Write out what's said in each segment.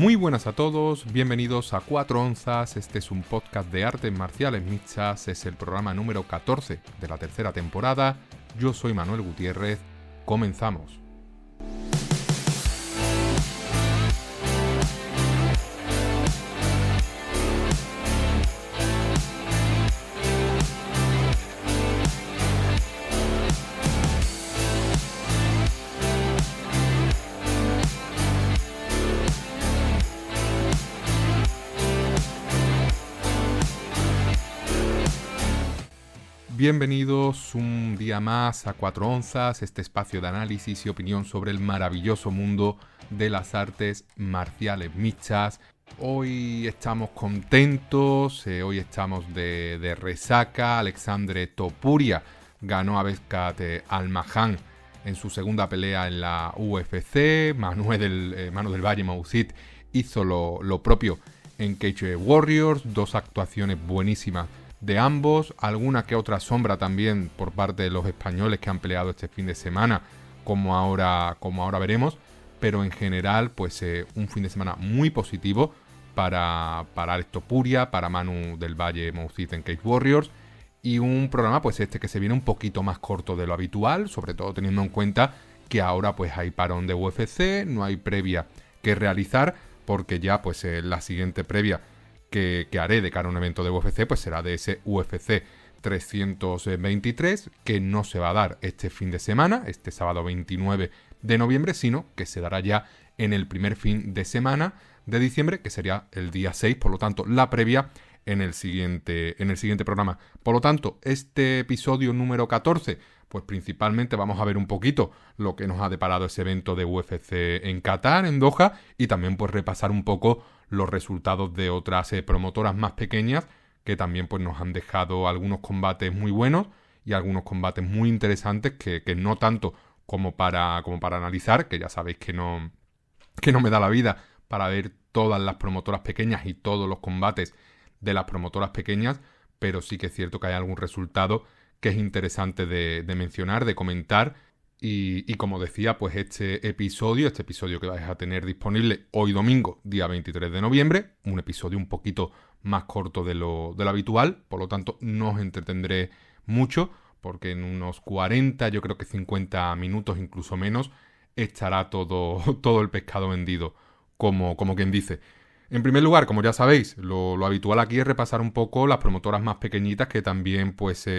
Muy buenas a todos, bienvenidos a 4 onzas, este es un podcast de artes marciales mixtas, es el programa número 14 de la tercera temporada, yo soy Manuel Gutiérrez, comenzamos. Bienvenidos un día más a 4 onzas, este espacio de análisis y opinión sobre el maravilloso mundo de las artes marciales mixtas. Hoy estamos contentos, hoy estamos de resaca. Alexandre Topuria ganó a Beskat Almahan en su segunda pelea en la UFC. Manu del Valle Mousid hizo lo propio en Cage Warriors, dos actuaciones buenísimas de ambos, alguna que otra sombra también por parte de los españoles que han peleado este fin de semana, como ahora veremos, pero en general pues un fin de semana muy positivo para Alex Topuria, para Manu del Valle Mousid en Cage Warriors, y un programa pues que se viene un poquito más corto de lo habitual, sobre todo teniendo en cuenta que ahora pues hay parón de UFC, no hay previa que realizar, porque ya pues la siguiente previa que haré de cara a un evento de UFC pues será de ese UFC 323 que no se va a dar este fin de semana, este sábado 29 de noviembre, sino que se dará ya en el primer fin de semana de diciembre, que sería el día 6, por lo tanto la previa en el siguiente programa. Por lo tanto, este episodio número 14, pues principalmente vamos a ver un poquito lo que nos ha deparado ese evento de UFC en Qatar, en Doha, y también pues repasar un poco los resultados de otras promotoras más pequeñas que también pues nos han dejado algunos combates muy buenos y algunos combates muy interesantes que no tanto como para analizar, que ya sabéis que no me da la vida para ver todas las promotoras pequeñas y todos los combates de las promotoras pequeñas, pero sí que es cierto que hay algún resultado que es interesante de mencionar, de comentar. Y como decía, pues este episodio que vais a tener disponible hoy domingo, día 23 de noviembre, un episodio un poquito más corto de lo habitual, por lo tanto no os entretendré mucho, porque en unos 40, yo creo que 50 minutos, incluso menos, estará todo el pescado vendido, como quien dice. En primer lugar, como ya sabéis, lo habitual aquí es repasar un poco las promotoras más pequeñitas que también pues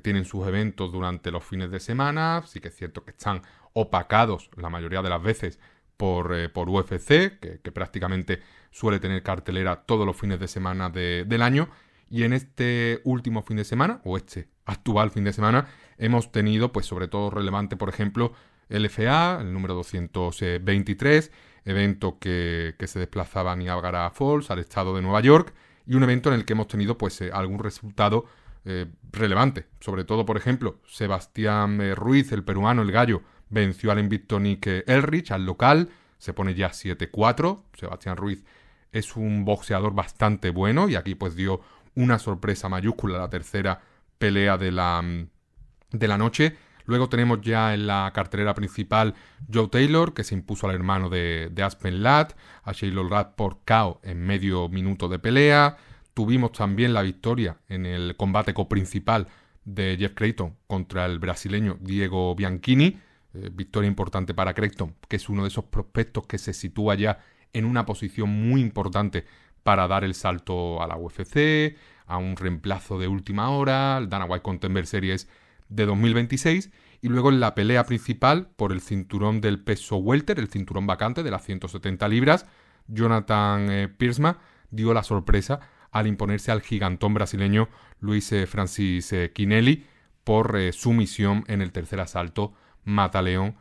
tienen sus eventos durante los fines de semana. Sí que es cierto que están opacados la mayoría de las veces por UFC, que prácticamente suele tener cartelera todos los fines de semana del año. Y en este último fin de semana, o este actual fin de semana, hemos tenido, pues sobre todo relevante, por ejemplo, LFA, el número 223, evento que se desplazaba a Niagara Falls, al estado de Nueva York, y un evento en el que hemos tenido pues algún resultado relevante. Sobre todo, por ejemplo, Sebastián Ruiz, el peruano, el gallo, venció al invicto Nick Elrich, al local, se pone ya 7-4. Sebastián Ruiz es un boxeador bastante bueno y aquí pues dio una sorpresa mayúscula, la tercera pelea de la noche. Luego tenemos ya en la cartelera principal Joe Taylor, que se impuso al hermano de Aspen Ladd, a Shaylor Ladd por KO en medio minuto de pelea. Tuvimos también la victoria en el combate coprincipal de Jeff Creighton contra el brasileño Diego Bianchini. Victoria importante para Creighton, que es uno de esos prospectos que se sitúa ya en una posición muy importante para dar el salto a la UFC, a un reemplazo de última hora, el Dana White Contender Series de 2026. Y luego en la pelea principal por el cinturón del peso welter, el cinturón vacante de las 170 libras, Jonathan Piersma dio la sorpresa al imponerse al gigantón brasileño Luis Francis Quinelli por sumisión en el tercer asalto mataleón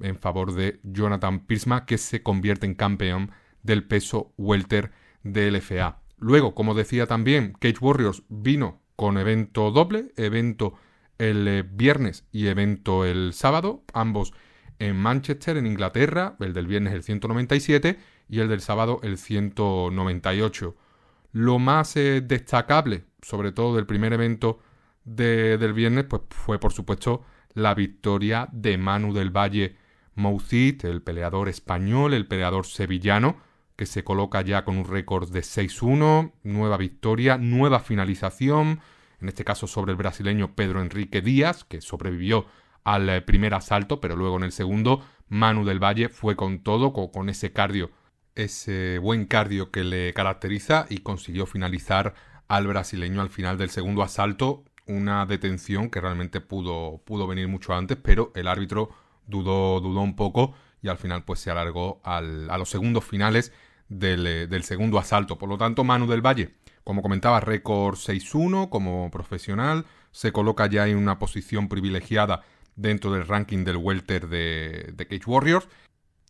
en favor de Jonathan Piersma, que se convierte en campeón del peso welter de LFA. Luego, como decía también, Cage Warriors vino con evento doble, evento el viernes y evento el sábado, ambos en Manchester, en Inglaterra, el del viernes el 197 y el del sábado el 198. Lo más destacable, sobre todo del primer evento del viernes, pues fue por supuesto la victoria de Manu del Valle Mousid, el peleador español, el peleador sevillano, que se coloca ya con un récord de 6-1, nueva victoria, nueva finalización, en este caso sobre el brasileño Pedro Henrique Díaz, que sobrevivió al primer asalto, pero luego en el segundo Manu del Valle fue con todo, con ese cardio, ese buen cardio que le caracteriza, y consiguió finalizar al brasileño al final del segundo asalto. Una detención que realmente pudo venir mucho antes, pero el árbitro dudó un poco y al final pues se alargó a los segundos finales del segundo asalto. Por lo tanto, Manu del Valle, como comentaba, récord 6-1 como profesional, se coloca ya en una posición privilegiada dentro del ranking del welter de Cage Warriors.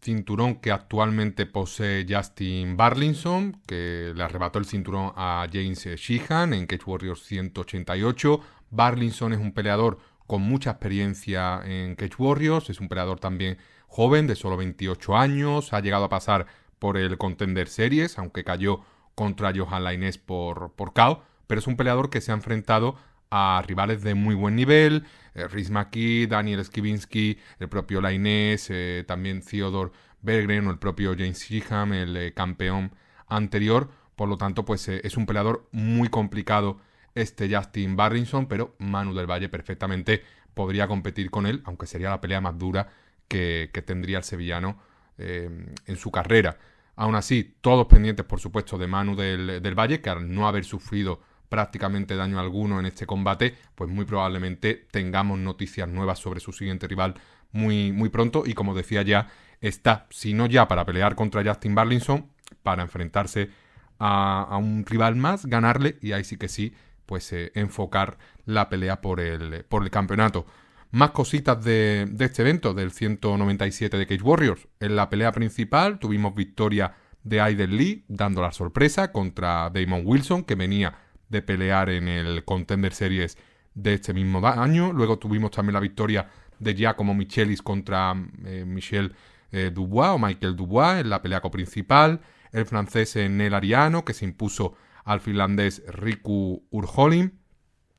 Cinturón que actualmente posee Justin Burlinson, que le arrebató el cinturón a James Sheehan en Cage Warriors 188. Burlinson es un peleador con mucha experiencia en Cage Warriors, es un peleador también joven, de solo 28 años, ha llegado a pasar por el Contender Series, aunque cayó contra Johan Lainez por KO, pero es un peleador que se ha enfrentado a rivales de muy buen nivel, Rhys McKee, Daniel Skibinsky, el propio Lainez, también Theodore Berggren o el propio James Sheehan, el campeón anterior. Por lo tanto, pues es un peleador muy complicado este Justin Burlinson, pero Manu del Valle perfectamente podría competir con él, aunque sería la pelea más dura que tendría el sevillano en su carrera. Aún así, todos pendientes, por supuesto, de Manu del Valle, que al no haber sufrido prácticamente daño alguno en este combate, pues muy probablemente tengamos noticias nuevas sobre su siguiente rival muy, muy pronto. Y como decía ya, está, si no ya para pelear contra Justin Burlinson, para enfrentarse a un rival más, ganarle, y ahí sí que sí, pues enfocar la pelea por el campeonato. Más cositas de este evento, del 197 de Cage Warriors. En la pelea principal tuvimos victoria de Aiden Lee, dando la sorpresa contra Damon Wilson, que venía de pelear en el Contender Series de este mismo año. Luego tuvimos también la victoria de Giacomo Michelis contra Michel Dubois o Michael Dubois en la pelea coprincipal. El francés Nel Ariano, que se impuso al finlandés Riku Urholin.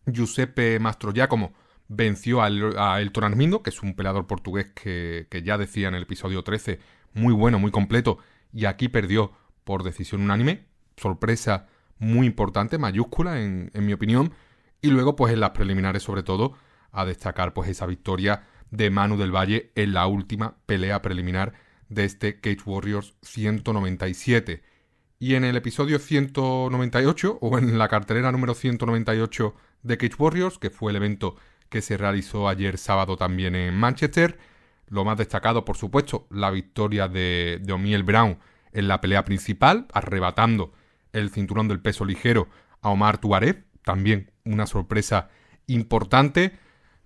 Giuseppe Mastrogiacomo venció a Elton Armindo, que es un peleador portugués que ya decía en el episodio 13, muy bueno, muy completo, y aquí perdió por decisión unánime. Sorpresa muy importante, mayúscula en mi opinión. Y luego pues en las preliminares, sobre todo, a destacar pues esa victoria de Manu del Valle en la última pelea preliminar de este Cage Warriors 197. Y en el episodio 198, o en la cartelera número 198 de Cage Warriors, que fue el evento que se realizó ayer sábado también en Manchester, lo más destacado, por supuesto, la victoria de Omiel Brown en la pelea principal, arrebatando el cinturón del peso ligero a Omar Tuarev, también una sorpresa importante.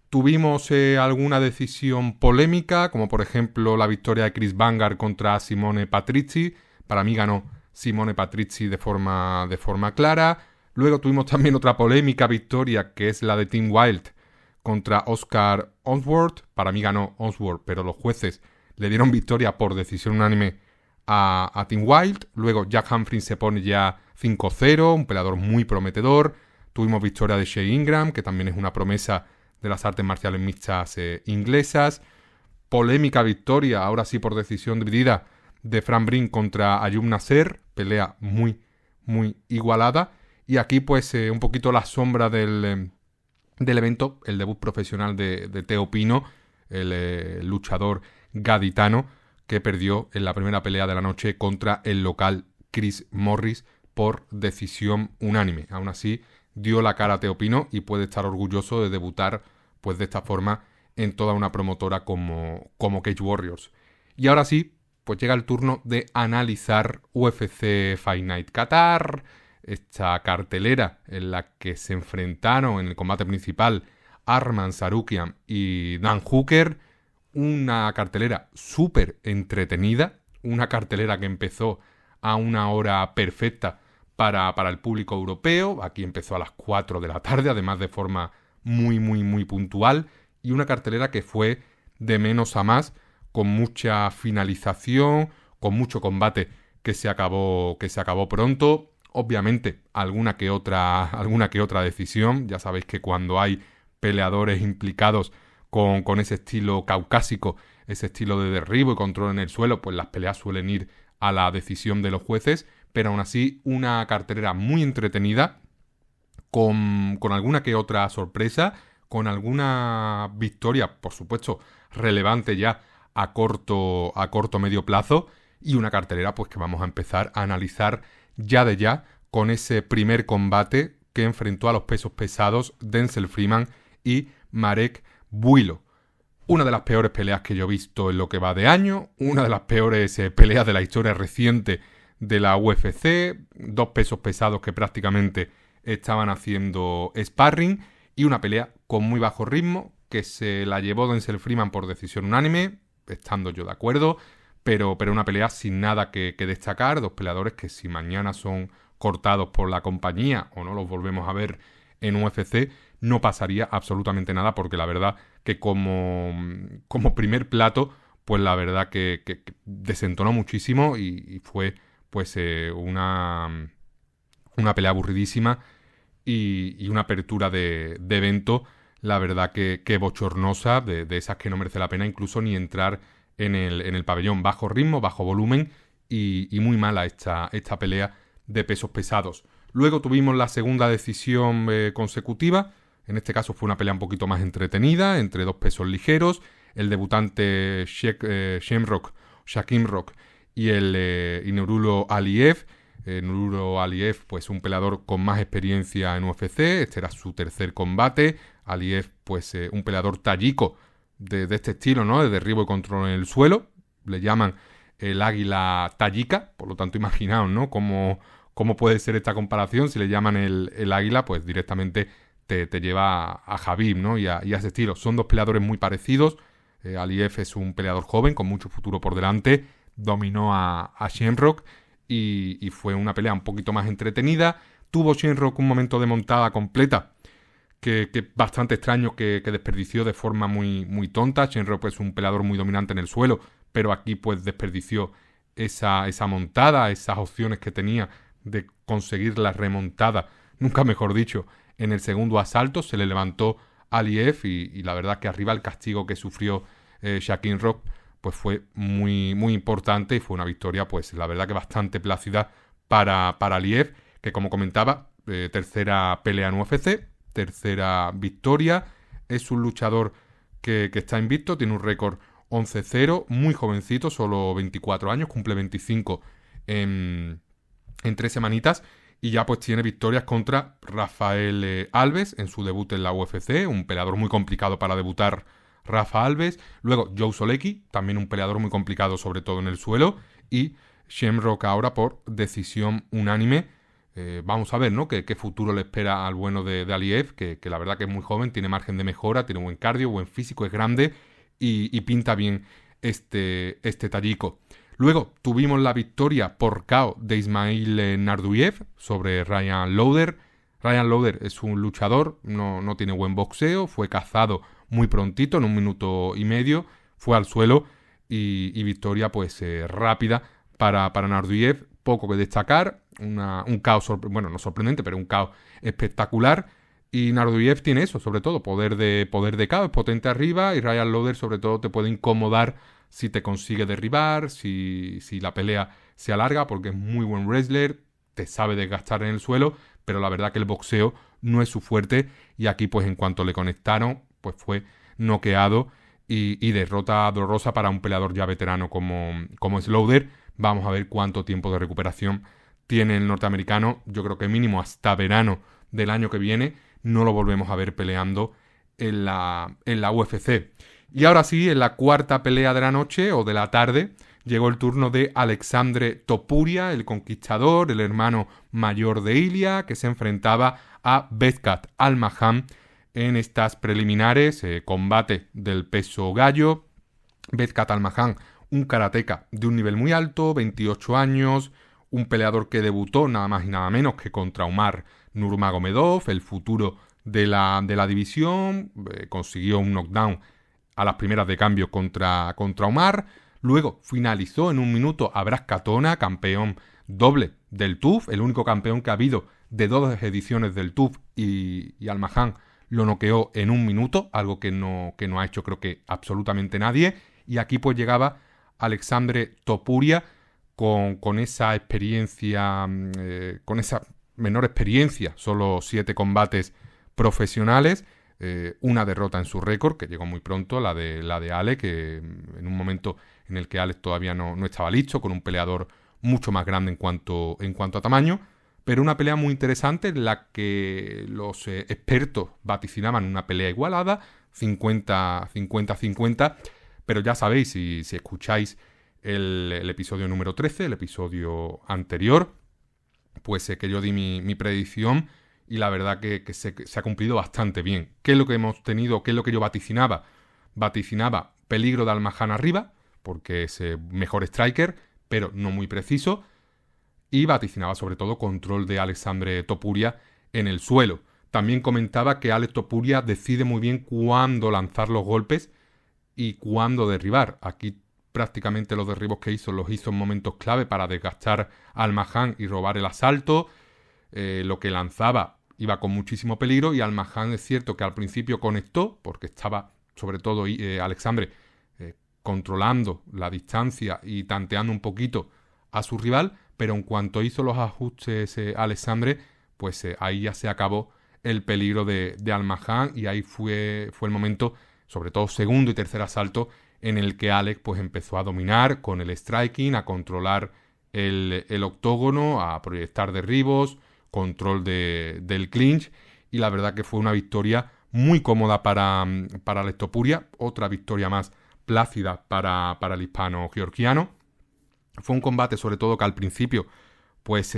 Tuvimos alguna decisión polémica, como por ejemplo la victoria de Chris Vanguard contra Simone Patrizi. Para mí ganó Simone Patrizi de forma clara. Luego tuvimos también otra polémica victoria, que es la de Tim Wilde contra Oscar Onsworth. Para mí ganó Onsworth, pero los jueces le dieron victoria por decisión unánime a Tim Wilde. Luego Jack Humphries se pone ya 5-0, un peleador muy prometedor. Tuvimos victoria de Shea Ingram, que también es una promesa de las artes marciales mixtas inglesas. Polémica victoria, ahora sí por decisión dividida, de Fran Brink contra Ayub Nasser. Pelea muy, muy igualada. Y aquí pues un poquito la sombra del evento, el debut profesional de Teo Pino, el luchador gaditano, que perdió en la primera pelea de la noche contra el local Chris Morris por decisión unánime. Aún así, dio la cara a Teo Pino y puede estar orgulloso de debutar pues de esta forma en toda una promotora como Cage Warriors. Y ahora sí, pues llega el turno de analizar UFC Fight Night Qatar, esta cartelera en la que se enfrentaron en el combate principal Arman Tsarukyan y Dan Hooker. Una cartelera súper entretenida, una cartelera que empezó a una hora perfecta para el público europeo. Aquí empezó a las 4 de la tarde, además de forma muy, muy, muy puntual, y una cartelera que fue de menos a más, con mucha finalización, con mucho combate que se acabó pronto. Obviamente, alguna que otra decisión. Ya sabéis que cuando hay peleadores implicados con ese estilo caucásico, ese estilo de derribo y control en el suelo, pues las peleas suelen ir a la decisión de los jueces, pero aún así una cartelera muy entretenida, con alguna que otra sorpresa, con alguna victoria, por supuesto, relevante ya a corto medio plazo, y una cartelera pues que vamos a empezar a analizar ya de ya con ese primer combate que enfrentó a los pesos pesados Denzel Freeman y Marek Buylo. Una de las peores peleas que yo he visto en lo que va de año, una de las peores peleas de la historia reciente de la UFC, dos pesos pesados que prácticamente estaban haciendo sparring, y una pelea con muy bajo ritmo que se la llevó Denzel Freeman por decisión unánime, estando yo de acuerdo, pero una pelea sin nada que destacar, dos peleadores que si mañana son cortados por la compañía o no los volvemos a ver en UFC, no pasaría absolutamente nada, porque la verdad que como primer plato, pues la verdad que desentonó muchísimo y fue pues una pelea aburridísima y una apertura de evento, la verdad que bochornosa, de esas que no merece la pena incluso ni entrar en el pabellón. Bajo ritmo, bajo volumen y muy mala esta pelea de pesos pesados. Luego tuvimos la segunda decisión consecutiva. En este caso fue una pelea un poquito más entretenida, entre dos pesos ligeros. El debutante Shakim Rock y Nurullo Aliyev. Nurullo Aliyev, pues un peleador con más experiencia en UFC. Este era su tercer combate. Aliyev, pues un peleador tayiko de este estilo, ¿no? De derribo y control en el suelo. Le llaman el águila tayika. Por lo tanto, imaginaos, ¿no? ¿Cómo puede ser esta comparación? Si le llaman el águila, pues directamente te lleva a Khabib, ¿no? Y a ese estilo. Son dos peleadores muy parecidos. Aliyev es un peleador joven con mucho futuro por delante. Dominó a Shamrock y fue una pelea un poquito más entretenida. Tuvo Shamrock un momento de montada completa que bastante extraño, que desperdició de forma muy, muy tonta. Shamrock es un peleador muy dominante en el suelo, pero aquí pues desperdició esa montada, esas opciones que tenía de conseguir la remontada, nunca mejor dicho, en el segundo asalto. Se le levantó Aliyev y la verdad que arriba el castigo que sufrió Shakim Rock pues fue muy, muy importante, y fue una victoria pues la verdad que bastante plácida para Aliyev, que como comentaba, tercera pelea en UFC, tercera victoria. Es un luchador que está invicto, tiene un récord 11-0, muy jovencito, solo 24 años, cumple 25 en 3 semanitas, y ya pues tiene victorias contra Rafael Alves en su debut en la UFC, un peleador muy complicado para debutar, Rafa Alves. Luego Joe Solecki, también un peleador muy complicado, sobre todo en el suelo, y Shamrock ahora por decisión unánime. Vamos a ver, ¿no? ¿Qué futuro le espera al bueno de Aliyev, que la verdad que es muy joven, tiene margen de mejora, tiene buen cardio, buen físico, es grande y pinta bien este tayiko. Luego tuvimos la victoria por KO de Ismail Narduyev sobre Ryan Lauder. Ryan Lauder es un luchador, no tiene buen boxeo, fue cazado muy prontito, en 1 minuto y medio, fue al suelo y victoria pues rápida para Narduyev. Poco que destacar, un KO, no sorprendente, pero un KO espectacular. Y Narduyev tiene eso, sobre todo, poder de KO, es potente arriba, y Ryan Lauder sobre todo te puede incomodar si te consigue derribar, si la pelea se alarga, porque es muy buen wrestler, te sabe desgastar en el suelo, pero la verdad que el boxeo no es su fuerte, y aquí pues en cuanto le conectaron, pues fue noqueado y derrota dolorosa para un peleador ya veterano como es Lauder. Vamos a ver cuánto tiempo de recuperación tiene el norteamericano. Yo creo que mínimo hasta verano del año que viene no lo volvemos a ver peleando en la UFC. Y ahora sí, en la cuarta pelea de la noche o de la tarde, llegó el turno de Alexandre Topuria, el conquistador, el hermano mayor de Ilia, que se enfrentaba a Bezkat Almahan en estas preliminares, combate del peso gallo. Bezkat Almahan, un karateca de un nivel muy alto, 28 años, un peleador que debutó nada más y nada menos que contra Umar Nurmagomedov, el futuro de la división. Consiguió un knockdown a las primeras de cambio contra Umar. Luego finalizó en 1 minuto a Bras Katona, campeón doble del TUF, el único campeón que ha habido de 2 ediciones del TUF, y Almahan lo noqueó en 1 minuto, algo que no ha hecho creo que absolutamente nadie. Y aquí pues llegaba Alexandre Topuria con esa experiencia, con esa menor experiencia, solo 7 combates profesionales, una derrota en su récord, que llegó muy pronto, la de Alex, que en un momento en el que Alex todavía no estaba listo, con un peleador mucho más grande en cuanto a tamaño, pero una pelea muy interesante en la que los expertos vaticinaban una pelea igualada, 50-50, pero ya sabéis, si escucháis el episodio número 13, el episodio anterior, pues que yo di mi predicción y la verdad que se ha cumplido bastante bien. ¿Qué es lo que hemos tenido? ¿Qué es lo que yo vaticinaba? Vaticinaba peligro de Almahan arriba, porque es mejor striker, pero no muy preciso, y vaticinaba sobre todo control de Alexandre Topuria en el suelo. También comentaba que Alex Topuria decide muy bien cuándo lanzar los golpes y cuándo derribar. Aquí prácticamente los derribos que hizo los hizo en momentos clave para desgastar a Almahan y robar el asalto. Lo que lanzaba iba con muchísimo peligro y Almahan es cierto que al principio conectó porque estaba sobre todo Alexandre controlando la distancia y tanteando un poquito a su rival, pero en cuanto hizo los ajustes Alexandre, pues ahí ya se acabó el peligro de Almahan y ahí fue el momento, sobre todo segundo y tercer asalto, en el que Alex pues empezó a dominar con el striking, a controlar el octógono, a proyectar derribos, control del clinch, y la verdad que fue una victoria muy cómoda para Alex Topuria, otra victoria más plácida para el hispano-georgiano. Fue un combate sobre todo que al principio pues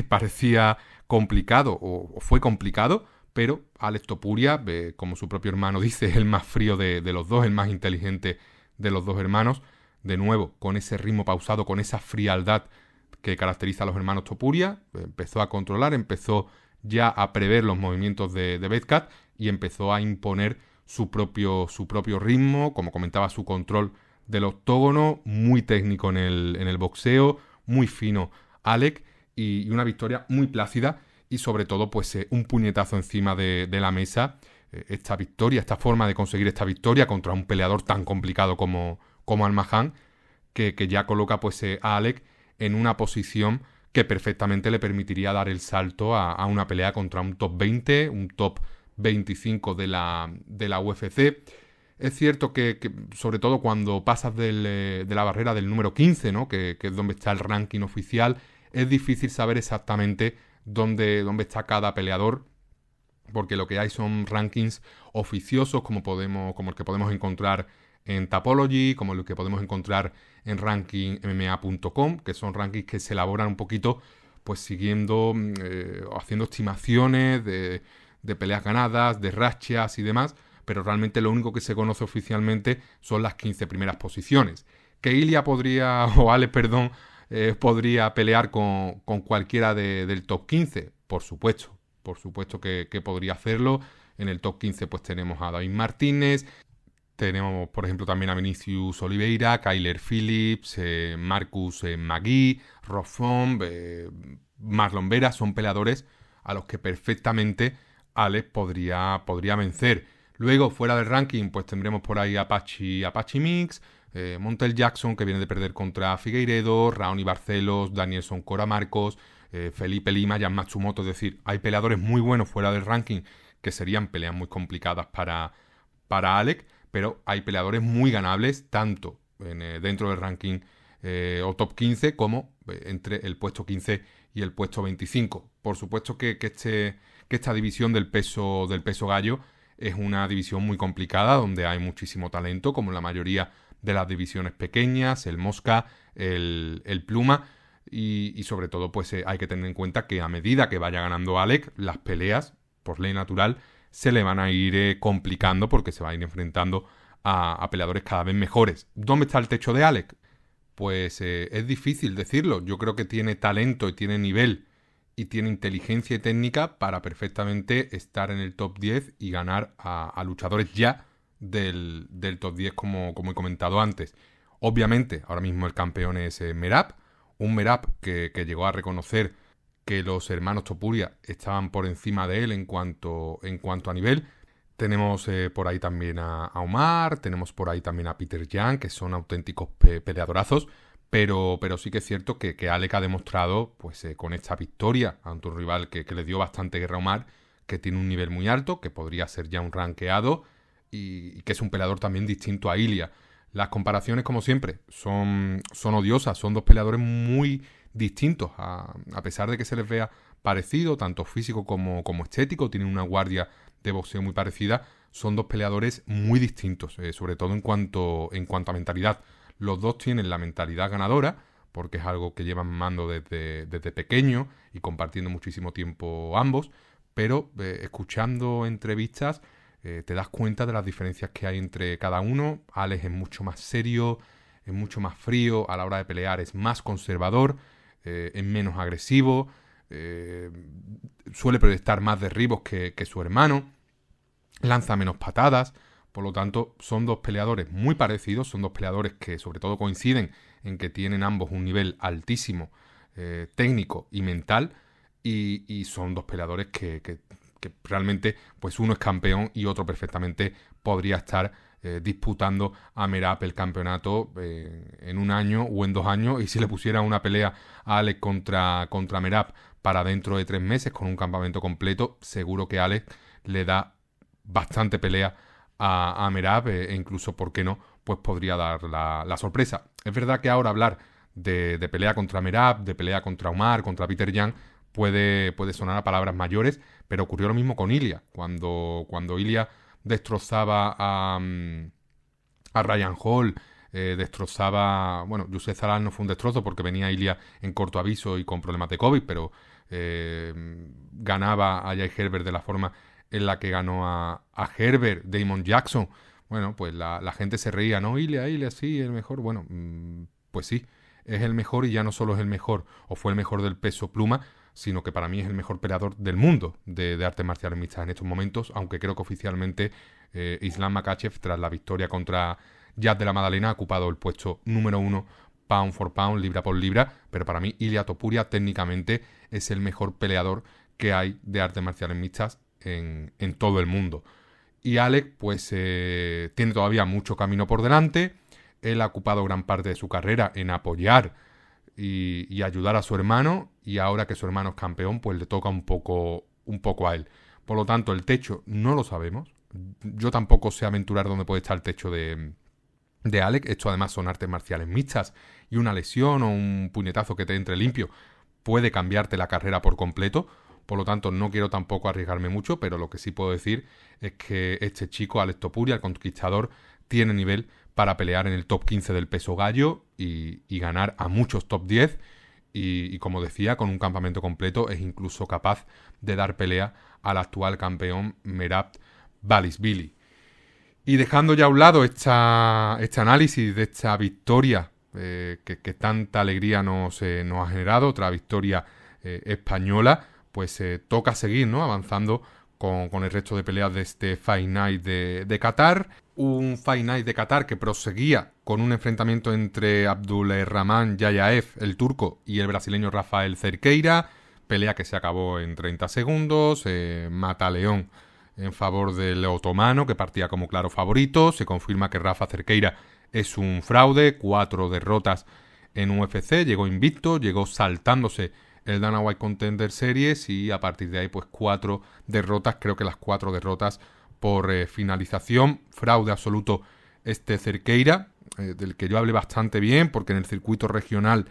parecía complicado o fue complicado, pero Alex Topuria, como su propio hermano dice, es el más frío de los dos, el más inteligente de los dos hermanos, de nuevo con ese ritmo pausado, con esa frialdad que caracteriza a los hermanos Topuria, empezó a controlar, empezó ya a prever los movimientos de Bethkat y empezó a imponer su propio ritmo, como comentaba, su control del octógono, muy técnico en el boxeo, muy fino Alex, y una victoria muy plácida y sobre todo pues un puñetazo encima de la mesa. Esta victoria, esta forma de conseguir esta victoria contra un peleador tan complicado como Almahan, que ya coloca pues a Alex en una posición que perfectamente le permitiría dar el salto a una pelea contra un top 20, un top 25 de la UFC. Es cierto que sobre todo cuando pasas de la barrera del número 15, ¿no? que es donde está el ranking oficial, es difícil saber exactamente dónde está cada peleador, porque lo que hay son rankings oficiosos como el que podemos encontrar en Tapology, como el que podemos encontrar en rankingmma.com, que son rankings que se elaboran un poquito pues siguiendo, haciendo estimaciones de peleas ganadas, de rachas y demás, pero realmente lo único que se conoce oficialmente son las 15 primeras posiciones. Que Alex podría pelear con cualquiera del top 15, por supuesto que podría hacerlo. En el top 15 pues tenemos a David Martínez, tenemos por ejemplo también a Vinicius Oliveira, Kyler Phillips, Marcus Magui, Rob Font, Marlon Vera, son peleadores a los que perfectamente Alex podría vencer. Luego, fuera del ranking, pues tendremos por ahí Apache Mix, Montel Jackson, que viene de perder contra Figueiredo, Raoni Barcelos, Danielson Cora Marcos, Felipe Lima, Jan Matsumoto. Es decir, hay peleadores muy buenos fuera del ranking que serían peleas muy complicadas para Alex, pero hay peleadores muy ganables, tanto dentro del ranking o top 15 como entre el puesto 15 y el puesto 25. Por supuesto que esta división del peso gallo es una división muy complicada donde hay muchísimo talento, como en la mayoría de las divisiones pequeñas, el Mosca, el Pluma, y sobre todo pues hay que tener en cuenta que a medida que vaya ganando Alex, las peleas, por ley natural, se le van a ir complicando porque se va a ir enfrentando a peleadores cada vez mejores. ¿Dónde está el techo de Alex? Pues es difícil decirlo. Yo creo que tiene talento y tiene nivel y tiene inteligencia y técnica para perfectamente estar en el top 10 y ganar a luchadores ya del top 10 como he comentado antes. Obviamente, ahora mismo el campeón es Merab, un Merab que llegó a reconocer que los hermanos Topuria estaban por encima de él en cuanto a nivel. Tenemos por ahí también a Omar, tenemos por ahí también a Peter Yan, que son auténticos peleadorazos, pero sí que es cierto que Alec ha demostrado, pues con esta victoria ante un rival que le dio bastante guerra a Umar, que tiene un nivel muy alto, que podría ser ya un rankeado y que es un peleador también distinto a Ilia. Las comparaciones, como siempre, son odiosas, son dos peleadores muy distintos, a pesar de que se les vea parecido, tanto físico como estético, tienen una guardia de boxeo muy parecida, son dos peleadores muy distintos, sobre todo en cuanto a mentalidad. Los dos tienen la mentalidad ganadora, porque es algo que llevan mando desde pequeño y compartiendo muchísimo tiempo ambos, pero escuchando entrevistas te das cuenta de las diferencias que hay entre cada uno. Alex es mucho más serio, es mucho más frío, a la hora de pelear es más conservador, es menos agresivo, suele proyectar más derribos que su hermano, lanza menos patadas. Por lo tanto, son dos peleadores muy parecidos, son dos peleadores que sobre todo coinciden en que tienen ambos un nivel altísimo técnico y mental, y son dos peleadores que realmente, pues uno es campeón y otro perfectamente podría estar disputando a Merab el campeonato en un año o en 2 años, y si le pusiera una pelea a Alex contra Merab para dentro de 3 meses con un campamento completo, seguro que Alex le da bastante pelea a Merab e incluso, ¿por qué no?, pues podría dar la sorpresa. Es verdad que ahora hablar de pelea contra Merab, de pelea contra Umar, contra Peter Yan, puede sonar a palabras mayores, pero ocurrió lo mismo con Ilia. Cuando Ilia destrozaba a Ryan Hall, destrozaba... Bueno, Youssef Zalal no fue un destrozo porque venía Ilia en corto aviso y con problemas de COVID, pero ganaba a Jai Herbert de la forma en la que ganó a Herbert, Damon Jackson. Bueno, pues la gente se reía, ¿no? Ilia, sí, el mejor. Bueno, pues sí, es el mejor, y ya no solo es el mejor, o fue el mejor del peso pluma, sino que para mí es el mejor peleador del mundo de artes marciales mixtas en estos momentos, aunque creo que oficialmente Islam Makhachev, tras la victoria contra Jazz de la Madalena, ha ocupado el puesto número 1 pound for pound, libra por libra, pero para mí Ilia Topuria técnicamente es el mejor peleador que hay de artes marciales mixtas en todo el mundo. Y Alec, pues tiene todavía mucho camino por delante. Él ha ocupado gran parte de su carrera en apoyar y ayudar a su hermano, y ahora que su hermano es campeón, pues le toca un poco a él. Por lo tanto, el techo no lo sabemos. Yo tampoco sé aventurar dónde puede estar el techo de Alec. Esto además son artes marciales mixtas, y una lesión o un puñetazo que te entre limpio puede cambiarte la carrera por completo. Por lo tanto, no quiero tampoco arriesgarme mucho, pero lo que sí puedo decir es que este chico, Alex Topuria, el conquistador, tiene nivel para pelear en el top 15 del peso gallo y ganar a muchos top 10. Y como decía, con un campamento completo es incluso capaz de dar pelea al actual campeón Merab Dvalishvili. Y dejando ya a un lado este análisis de esta victoria que tanta alegría nos ha generado, otra victoria española, pues toca seguir, ¿no?, avanzando con el resto de peleas de este Fight Night de Qatar. Un Fight Night de Qatar que proseguía con un enfrentamiento entre Abdulrahman Yayaev, el turco, y el brasileño Rafael Cerqueira. Pelea que se acabó en 30 segundos. Mataleón en favor del otomano, que partía como claro favorito. Se confirma que Rafa Cerqueira es un fraude. 4 derrotas en UFC. Llegó invicto, llegó saltándose el Dana White Contender Series, y a partir de ahí pues 4 derrotas, creo que las 4 derrotas por finalización. Fraude absoluto este Cerqueira, del que yo hablé bastante bien, porque en el circuito regional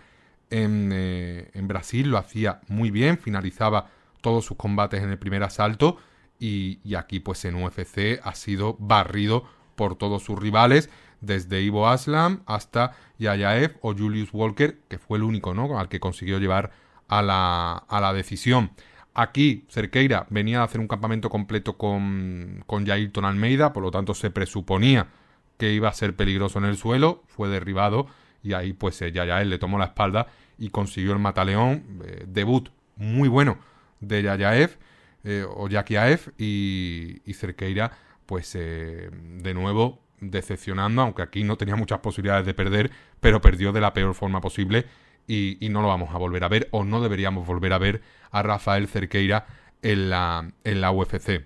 en Brasil lo hacía muy bien, finalizaba todos sus combates en el primer asalto, y aquí pues en UFC ha sido barrido por todos sus rivales, desde Ivo Aslam hasta Yayaev o Julius Walker, que fue el único, ¿no?, al que consiguió llevar a la decisión. Aquí Cerqueira venía a hacer un campamento completo con Jailton Almeida, por lo tanto se presuponía que iba a ser peligroso en el suelo. Fue derribado y ahí pues Yayaev le tomó la espalda y consiguió el mataleón. Debut muy bueno de Yayaev o Yakiaev, y Cerqueira pues de nuevo decepcionando, aunque aquí no tenía muchas posibilidades de perder, pero perdió de la peor forma posible. Y no lo vamos a volver a ver, o no deberíamos volver a ver a Rafael Cerqueira en la UFC.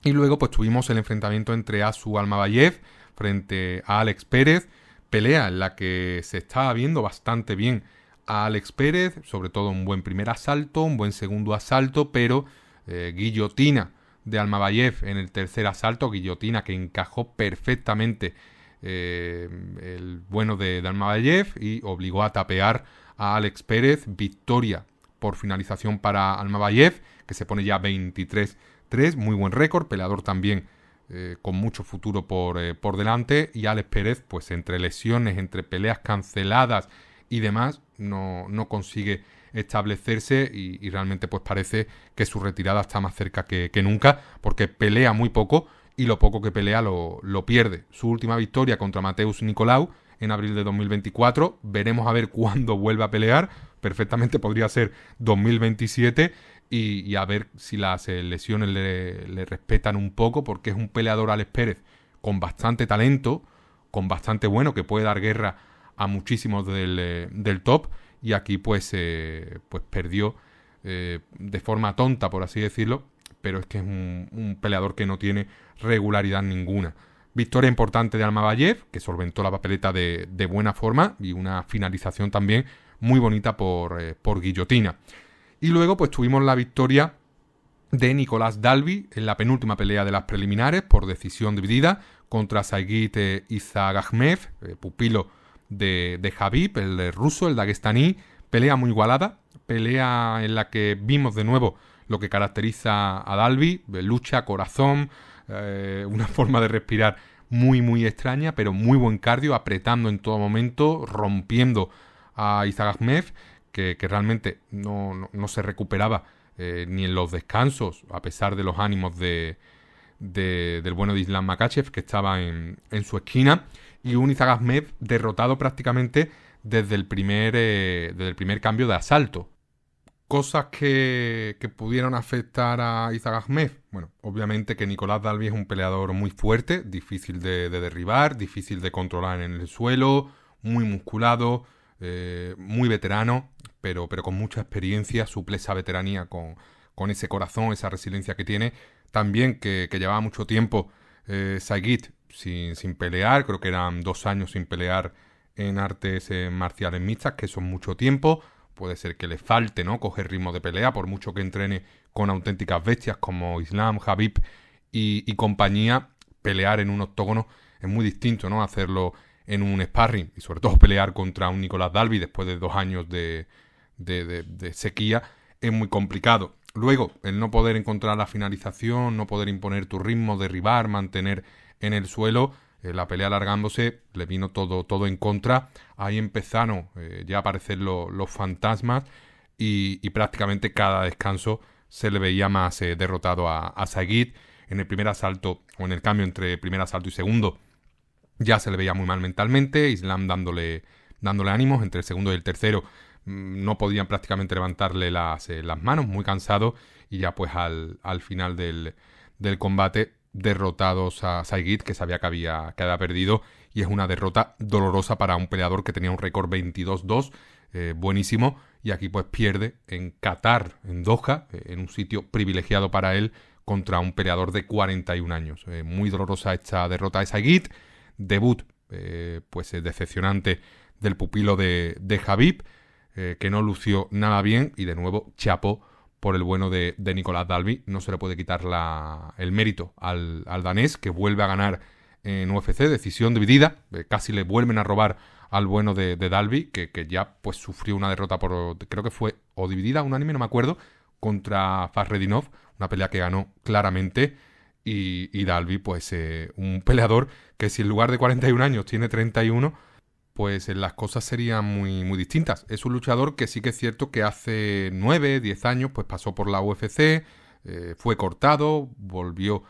Y luego pues tuvimos el enfrentamiento entre Asu Almabayev frente a Alex Pérez. pelea en la que se estaba viendo bastante bien a Alex Pérez, sobre todo un buen primer asalto, un buen segundo asalto, pero guillotina de Almabayev en el tercer asalto, guillotina que encajó perfectamente el bueno de Almabayev y obligó a tapear a Alex Pérez. Victoria por finalización para Almabayev, que se pone ya 23-3, muy buen récord, peleador también con mucho futuro por delante, y Alex Pérez, pues entre lesiones, entre peleas canceladas y demás, no consigue establecerse y realmente pues parece que su retirada está más cerca que nunca, porque pelea muy poco y lo poco que pelea lo pierde. Su última victoria contra Mateus Nicolau en abril de 2024, veremos a ver cuándo vuelve a pelear, perfectamente podría ser 2027, y a ver si las lesiones le respetan un poco, porque es un peleador, Alex Pérez, con bastante talento, con bastante bueno, que puede dar guerra a muchísimos del top, y aquí pues perdió de forma tonta, por así decirlo, pero es que es un peleador que no tiene regularidad ninguna. Victoria importante de Almabayev, que solventó la papeleta de buena forma, y una finalización también muy bonita por guillotina. Y luego pues tuvimos la victoria de Nicolás Dalby en la penúltima pelea de las preliminares por decisión dividida contra Saigit Izagagmev, pupilo de Khabib, el ruso, el daguestaní. Pelea muy igualada, pelea en la que vimos de nuevo lo que caracteriza a Dalby: lucha, corazón, una forma de respirar muy extraña, pero muy buen cardio, apretando en todo momento, rompiendo a Izagagmev, que realmente no se recuperaba ni en los descansos, a pesar de los ánimos del bueno de Islam Makhachev, que estaba en su esquina, y un Izagagmev derrotado prácticamente desde el primer cambio de asalto. Cosas que pudieron afectar a Izagagmev. Bueno, obviamente que Nicolás Dalby es un peleador muy fuerte, difícil de derribar, difícil de controlar en el suelo, muy musculado, muy veterano, pero con mucha experiencia, suple esa veteranía con ese corazón, esa resiliencia que tiene. También que llevaba mucho tiempo Saigit sin pelear, creo que eran 2 años sin pelear en artes marciales mixtas, que son mucho tiempo. Puede ser que le falte, ¿no?, coger ritmo de pelea, por mucho que entrene con auténticas bestias como Islam, Khabib y compañía. Pelear en un octógono es muy distinto, ¿no?, hacerlo en un sparring, y sobre todo pelear contra un Nicolás Dalby después de 2 años de sequía es muy complicado. Luego, el no poder encontrar la finalización, no poder imponer tu ritmo, derribar, mantener en el suelo, la pelea alargándose, le vino todo en contra. Ahí empezaron ya a aparecer los fantasmas, y prácticamente cada descanso se le veía más derrotado a Saigit. En el primer asalto, o en el cambio entre primer asalto y segundo, ya se le veía muy mal mentalmente, Islam dándole ánimos. Entre el segundo y el tercero no podían prácticamente levantarle las manos, muy cansado, y ya pues al final del combate, derrotados a Saigit, que sabía que había perdido, y es una derrota dolorosa para un peleador que tenía un récord 22-2, buenísimo, y aquí pues pierde en Qatar, en Doha, en un sitio privilegiado para él, contra un peleador de 41 años. Muy dolorosa esta derrota de Saigit. Debut pues decepcionante del pupilo de Khabib, que no lució nada bien, y de nuevo chapó por el bueno de Nicolás Dalby. No se le puede quitar el mérito al danés, que vuelve a ganar en UFC, decisión dividida. Casi le vuelven a robar al bueno de Dalby, que ya pues sufrió una derrota creo que fue o dividida, unánime, no me acuerdo, contra Fakhretdinov, una pelea que ganó claramente. Y Dalby, pues un peleador que, si en lugar de 41 años tiene 31, pues las cosas serían muy distintas. Es un luchador que sí que es cierto que hace 9, 10 años pues pasó por la UFC, fue cortado, volvió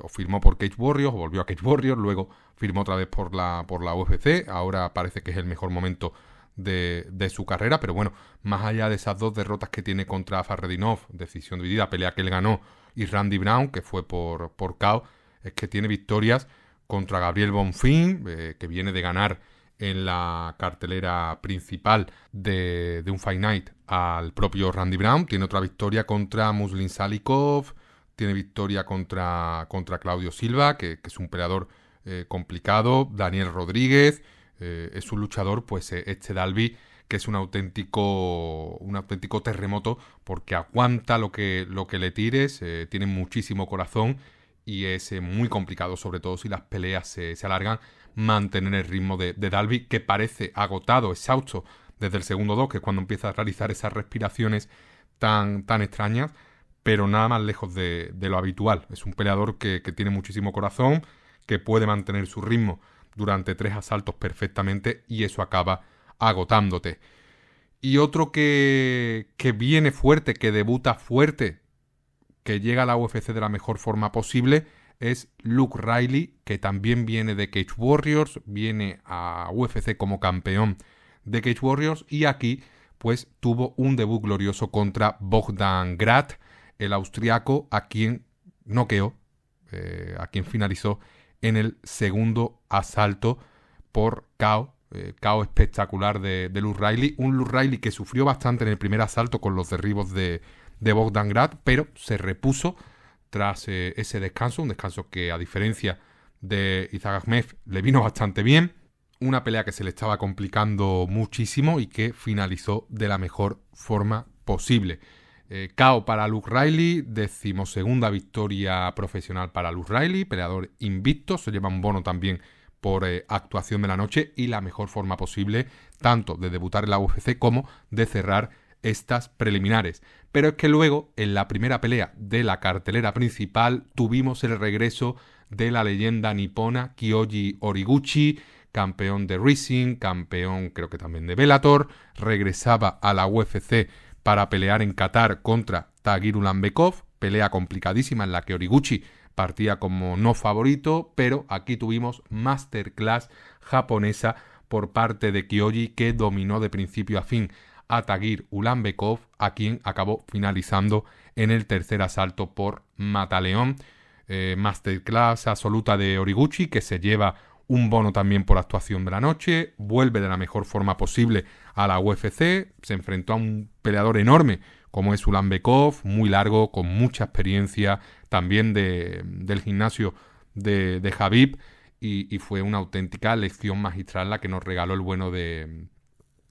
o firmó por Cage Warriors, o volvió a Cage Warriors, luego firmó otra vez por la UFC. Ahora parece que es el mejor momento de su carrera, pero bueno, más allá de esas 2 derrotas que tiene contra Fakhretdinov, decisión dividida, pelea que él ganó, y Randy Brown, que fue por KO, es que tiene victorias contra Gabriel Bonfim, que viene de ganar en la cartelera principal de un Fight Night al propio Randy Brown. Tiene otra victoria contra Muslim Salikov, tiene victoria contra Claudio Silva, que es un peleador complicado. Daniel Rodríguez, Es un luchador, pues este Dalby, que es un auténtico terremoto, porque aguanta lo que le tires, tiene muchísimo corazón y es muy complicado, sobre todo si las peleas se alargan, mantener el ritmo de Dalby, que parece agotado, exhausto desde el segundo 2, que es cuando empieza a realizar esas respiraciones tan extrañas, pero nada más lejos de lo habitual. Es un peleador que tiene muchísimo corazón, que puede mantener su ritmo durante 3 asaltos perfectamente y eso acaba agotándote. Y otro que viene fuerte, que debuta fuerte, que llega a la UFC de la mejor forma posible, es Luke Riley, que también viene de Cage Warriors, viene a UFC como campeón de Cage Warriors y aquí pues tuvo un debut glorioso contra Bogdan Grad, el austriaco, a quien noqueó, a quien finalizó en el segundo asalto por KO. KO espectacular de Luke Riley. Un Luke Riley que sufrió bastante en el primer asalto con los derribos de Bogdan Grad, pero se repuso tras ese descanso, un descanso que a diferencia de Isaac Akhmev le vino bastante bien. Una pelea que se le estaba complicando muchísimo y que finalizó de la mejor forma posible. KO para Luke Riley, 12ª victoria profesional para Luke Riley, peleador invicto, se lleva un bono también por actuación de la noche y la mejor forma posible tanto de debutar en la UFC como de cerrar estas preliminares. Pero es que luego, en la primera pelea de la cartelera principal, tuvimos el regreso de la leyenda nipona Kyoji Horiguchi, campeón de Rising, campeón creo que también de Bellator, regresaba a la UFC para pelear en Qatar contra Tagir Ulanbekov, pelea complicadísima en la que Horiguchi partía como no favorito, pero aquí tuvimos masterclass japonesa por parte de Kyoji, que dominó de principio a fin a Tagir Ulanbekov, a quien acabó finalizando en el tercer asalto por mataleón. Masterclass absoluta de Horiguchi, que se lleva un bono también por actuación de la noche, vuelve de la mejor forma posible a la UFC, se enfrentó a un peleador enorme como es Ulanbekov, muy largo, con mucha experiencia también del gimnasio de Khabib, y fue una auténtica lección magistral la que nos regaló el bueno de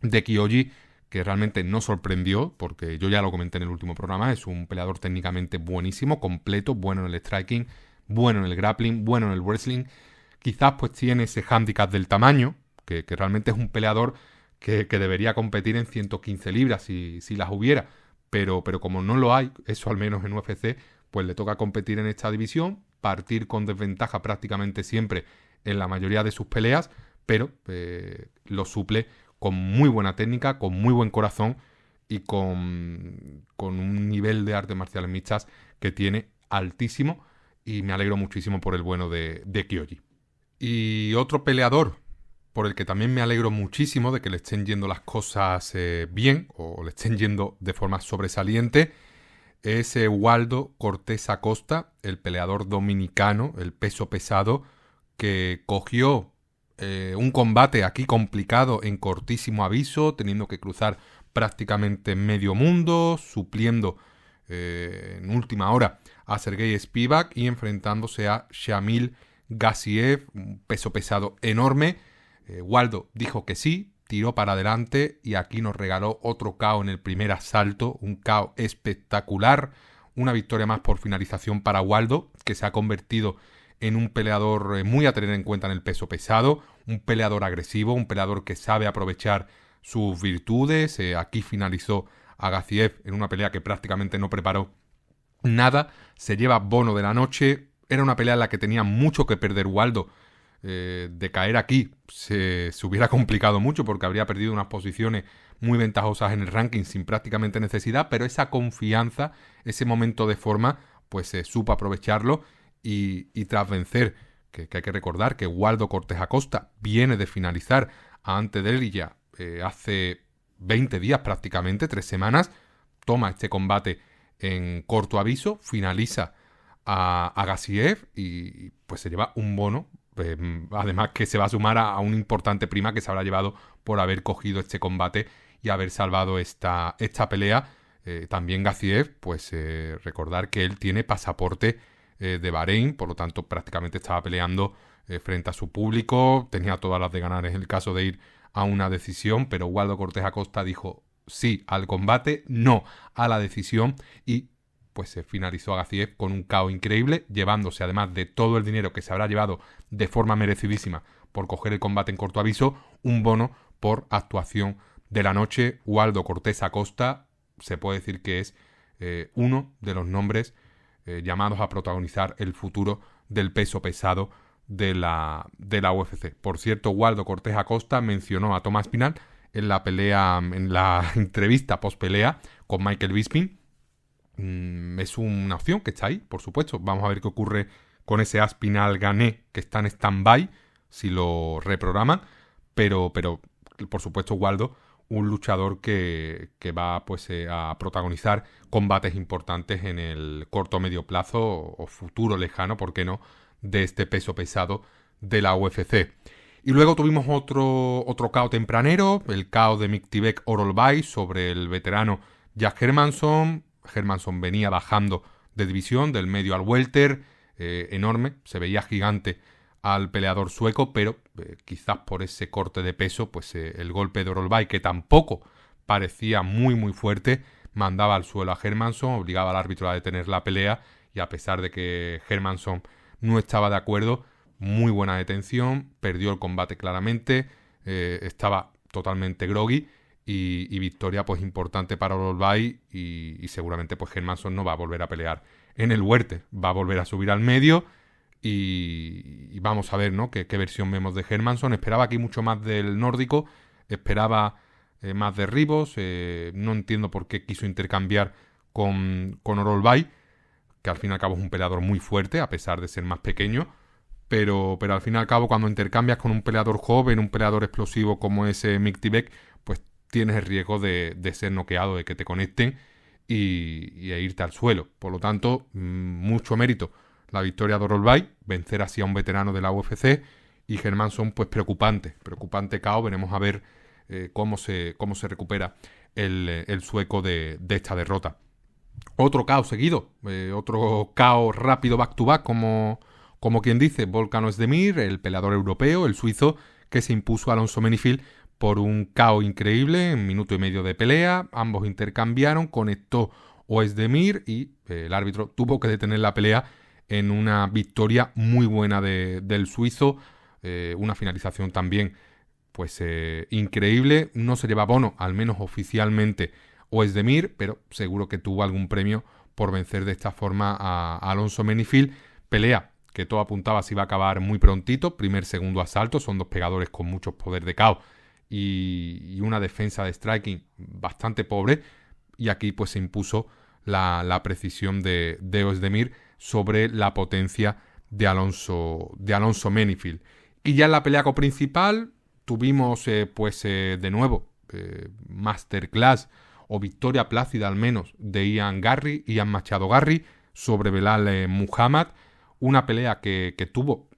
Kyoji, que realmente no sorprendió, porque yo ya lo comenté en el último programa, es un peleador técnicamente buenísimo, completo, bueno en el striking, bueno en el grappling, bueno en el wrestling. Quizás pues tiene ese hándicap del tamaño, que realmente es un peleador que debería competir en 115 libras si las hubiera, pero como no lo hay, eso al menos en UFC, pues le toca competir en esta división, partir con desventaja prácticamente siempre en la mayoría de sus peleas, pero lo suple con muy buena técnica, con muy buen corazón y con un nivel de artes marciales mixtas que tiene altísimo, y me alegro muchísimo por el bueno de Kyoji. Y otro peleador por el que también me alegro muchísimo de que le estén yendo las cosas bien, o le estén yendo de forma sobresaliente, es Waldo Cortés Acosta, el peleador dominicano, el peso pesado, que cogió un combate aquí complicado en cortísimo aviso, teniendo que cruzar prácticamente medio mundo, supliendo en última hora a Sergey Spivak y enfrentándose a Shamil Gassiev, un peso pesado enorme. Waldo dijo que sí, tiró para adelante y aquí nos regaló otro KO en el primer asalto, un KO espectacular, una victoria más por finalización para Waldo, que se ha convertido en un peleador muy a tener en cuenta en el peso pesado, un peleador agresivo, un peleador que sabe aprovechar sus virtudes. Aquí finalizó a Gassiev en una pelea que prácticamente no preparó nada, se lleva bono de la noche. Era una pelea en la que tenía mucho que perder Waldo. De caer aquí se hubiera complicado mucho porque habría perdido unas posiciones muy ventajosas en el ranking sin prácticamente necesidad, pero esa confianza, ese momento de forma, pues se supo aprovecharlo y tras vencer, que hay que recordar que Waldo Cortés Acosta viene de finalizar a Ante Delija hace 20 días prácticamente, 3 semanas, toma este combate en corto aviso, finaliza a Gassiev y pues se lleva un bono. Además que se va a sumar a una importante prima que se habrá llevado por haber cogido este combate y haber salvado esta pelea. También Gassiev, pues recordar que él tiene pasaporte de Bahrein, por lo tanto prácticamente estaba peleando frente a su público, tenía todas las de ganar en el caso de ir a una decisión, pero Waldo Cortés Acosta dijo sí al combate, no a la decisión, y pues se finalizó Agasiev con un KO increíble, llevándose además de todo el dinero que se habrá llevado de forma merecidísima por coger el combate en corto aviso, un bono por actuación de la noche. Waldo Cortés Acosta se puede decir que es uno de los nombres llamados a protagonizar el futuro del peso pesado de la UFC. Por cierto, Waldo Cortés Acosta mencionó a Tomás Pinal en la pelea, en la entrevista post pelea con Michael Bisping. Es una opción que está ahí, por supuesto. Vamos a ver qué ocurre con ese Aspinall Gané que está en stand-by, si lo reprograman. Pero por supuesto, Waldo, un luchador que va pues a protagonizar combates importantes en el corto o medio plazo o futuro lejano, ¿por qué no?, de este peso pesado de la UFC. Y luego tuvimos otro KO tempranero, el KO de Mikhtibek Orolbay sobre el veterano Jack Hermansson. Hermansson venía bajando de división del medio al welter, enorme, se veía gigante al peleador sueco, pero quizás por ese corte de peso, pues el golpe de Orolbay, que tampoco parecía muy fuerte, mandaba al suelo a Hermansson, obligaba al árbitro a detener la pelea, y a pesar de que Hermansson no estaba de acuerdo, muy buena detención, perdió el combate claramente, estaba totalmente groggy, y victoria pues importante para Orolbay, y seguramente pues Hermansson no va a volver a pelear en el welter, va a volver a subir al medio. Y vamos a ver, ¿no?, qué versión vemos de Hermansson. Esperaba aquí mucho más del nórdico, esperaba más de Ribos, no entiendo por qué quiso intercambiar con Orolbay, que al fin y al cabo es un peleador muy fuerte, a pesar de ser más pequeño, pero al fin y al cabo cuando intercambias con un peleador joven, un peleador explosivo como ese Mikhtibek, pues tienes el riesgo de ser noqueado, de que te conecten y irte al suelo. Por lo tanto, mucho mérito la victoria de Orolbay, vencer así a un veterano de la UFC, y Hermansson pues preocupante KO. Veremos a ver cómo se recupera el sueco de esta derrota. Otro KO seguido, otro KO rápido back to back, como quien dice, Volkan Oezdemir, el peleador europeo, el suizo, que se impuso a Alonso Menifield por un KO increíble en minuto y medio de pelea. Ambos intercambiaron, conectó Oezdemir y el árbitro tuvo que detener la pelea en una victoria muy buena del suizo, una finalización también pues increíble. No se lleva bono, al menos oficialmente, Oezdemir, pero seguro que tuvo algún premio por vencer de esta forma a Alonso Menifield. Pelea que todo apuntaba se iba a acabar muy prontito, segundo asalto, son dos pegadores con mucho poder de KO y una defensa de striking bastante pobre, y aquí pues se impuso la precisión de Oezdemir sobre la potencia de Alonso Menifield. Y ya en la pelea principal tuvimos de nuevo masterclass o victoria plácida al menos de Ian Machado Garry sobre Belal Muhammad, una pelea que tuvo,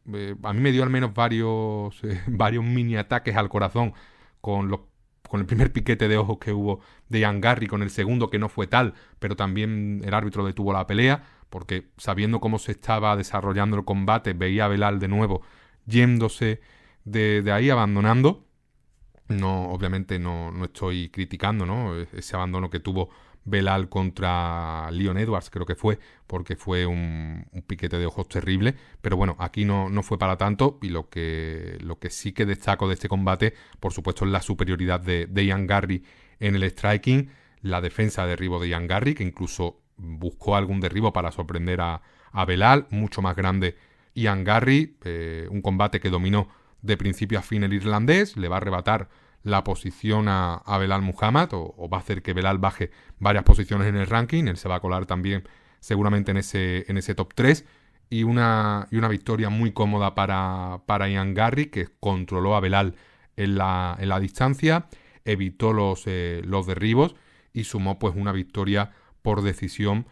a mí me dio al menos varios mini ataques al corazón con el primer piquete de ojos que hubo de Ian Garry, con el segundo que no fue tal, pero también el árbitro detuvo la pelea, porque sabiendo cómo se estaba desarrollando el combate, veía a Belal de nuevo yéndose de ahí, abandonando. No, obviamente no estoy criticando, ¿no?, ese abandono que tuvo Belal contra Leon Edwards, creo que fue, porque fue un piquete de ojos terrible, pero bueno, aquí no fue para tanto, y lo que sí que destaco de este combate, por supuesto, es la superioridad de Ian Garry en el striking, la defensa de derribo de Ian Garry, que incluso buscó algún derribo para sorprender a Belal, mucho más grande Ian Garry, un combate que dominó de principio a fin el irlandés, le va a arrebatar la posición a Belal Muhammad, o va a hacer que Belal baje varias posiciones en el ranking. Él se va a colar también seguramente en ese top 3, y una victoria muy cómoda para Ian Garry, que controló a Belal en la distancia, evitó los derribos y sumó pues una victoria por decisión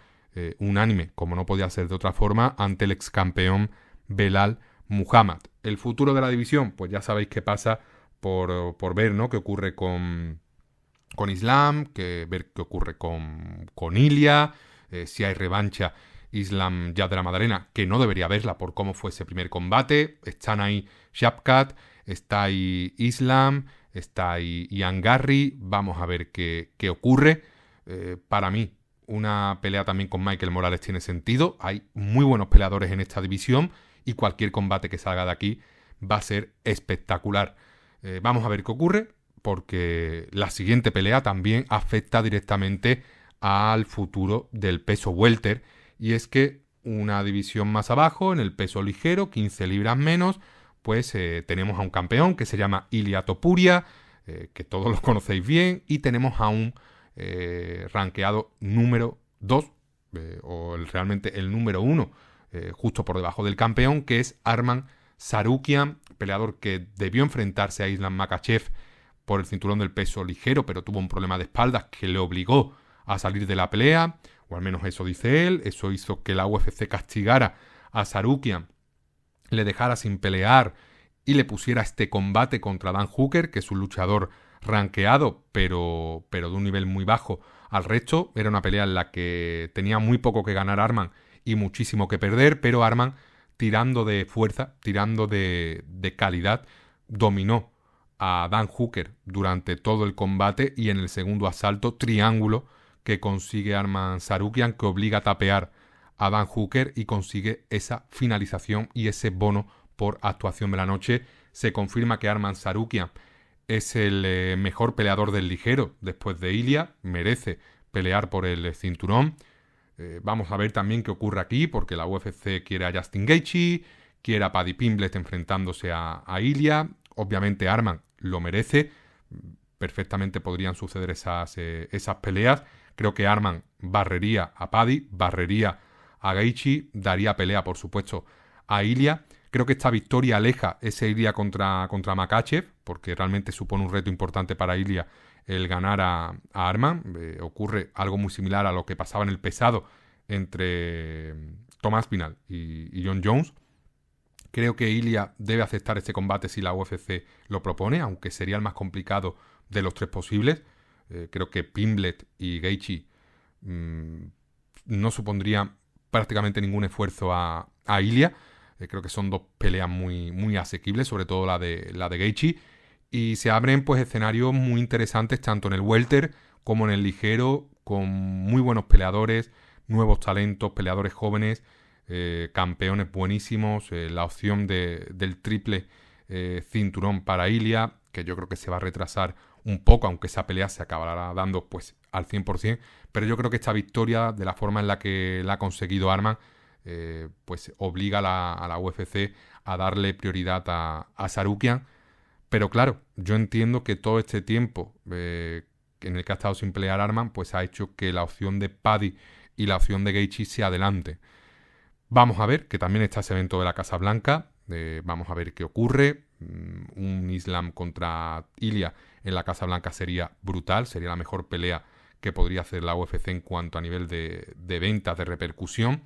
unánime, como no podía ser de otra forma, ante el ex campeón Belal Muhammad. El futuro de la división, pues ya sabéis qué pasa por ver, ¿no?, qué ocurre con Islam, ver qué ocurre con Ilia, si hay revancha Islam Jad de la Madalena, que no debería verla por cómo fue ese primer combate. Están ahí Shavkat, está ahí Islam, está ahí Ian Garry. Vamos a ver qué ocurre. Para mí, una pelea también con Michael Morales tiene sentido. Hay muy buenos peleadores en esta división y cualquier combate que salga de aquí va a ser espectacular. Vamos a ver qué ocurre, porque la siguiente pelea también afecta directamente al futuro del peso welter, y es que una división más abajo, en el peso ligero, 15 libras menos, pues tenemos a un campeón que se llama Ilia Topuria, que todos los conocéis bien, y tenemos a un rankeado número 2, realmente el número 1, justo por debajo del campeón, que es Arman Tsarukyan, peleador que debió enfrentarse a Islam Makhachev por el cinturón del peso ligero, pero tuvo un problema de espaldas que le obligó a salir de la pelea, o al menos eso dice él. Eso hizo que la UFC castigara a Tsarukyan, le dejara sin pelear y le pusiera este combate contra Dan Hooker, que es un luchador rankeado, pero de un nivel muy bajo al resto. Era una pelea en la que tenía muy poco que ganar Arman y muchísimo que perder, pero Arman, tirando de fuerza, tirando de calidad, dominó a Dan Hooker durante todo el combate, y en el segundo asalto, triángulo que consigue Arman Tsarukyan, que obliga a tapear a Dan Hooker y consigue esa finalización y ese bono por actuación de la noche. Se confirma que Arman Tsarukyan es el mejor peleador del ligero después de Ilia, merece pelear por el cinturón. Vamos a ver también qué ocurre aquí, porque la UFC quiere a Justin Gaethje, quiere a Paddy Pimblett enfrentándose a Ilia. Obviamente Arman lo merece, perfectamente podrían suceder esas peleas. Creo que Arman barrería a Paddy, barrería a Gaethje, daría pelea, por supuesto, a Ilia. Creo que esta victoria aleja ese Ilia contra Makhachev, porque realmente supone un reto importante para Ilia el ganar a Arman. Ocurre algo muy similar a lo que pasaba en el pesado entre Tom Aspinall y Jon Jones. Creo que Ilia debe aceptar este combate si la UFC lo propone, aunque sería el más complicado de los tres posibles. Creo que Pimblett y Gaethje no supondrían prácticamente ningún esfuerzo a Ilia. Creo que son dos peleas muy asequibles, sobre todo la de Gaethje. Y se abren pues escenarios muy interesantes tanto en el welter como en el ligero, con muy buenos peleadores, nuevos talentos, peleadores jóvenes, campeones buenísimos. La opción del triple cinturón para Ilia, que yo creo que se va a retrasar un poco, aunque esa pelea se acabará dando pues al 100%. Pero yo creo que esta victoria, de la forma en la que la ha conseguido Arman, pues obliga a la UFC a darle prioridad a Tsarukyan. Pero claro, yo entiendo que todo este tiempo en el que ha estado sin pelear Arman, pues ha hecho que la opción de Paddy y la opción de Gaethje se adelante. Vamos a ver, que también está ese evento de la Casa Blanca. Vamos a ver qué ocurre. Un Islam contra Ilia en la Casa Blanca sería brutal, sería la mejor pelea que podría hacer la UFC en cuanto a nivel de ventas, de repercusión.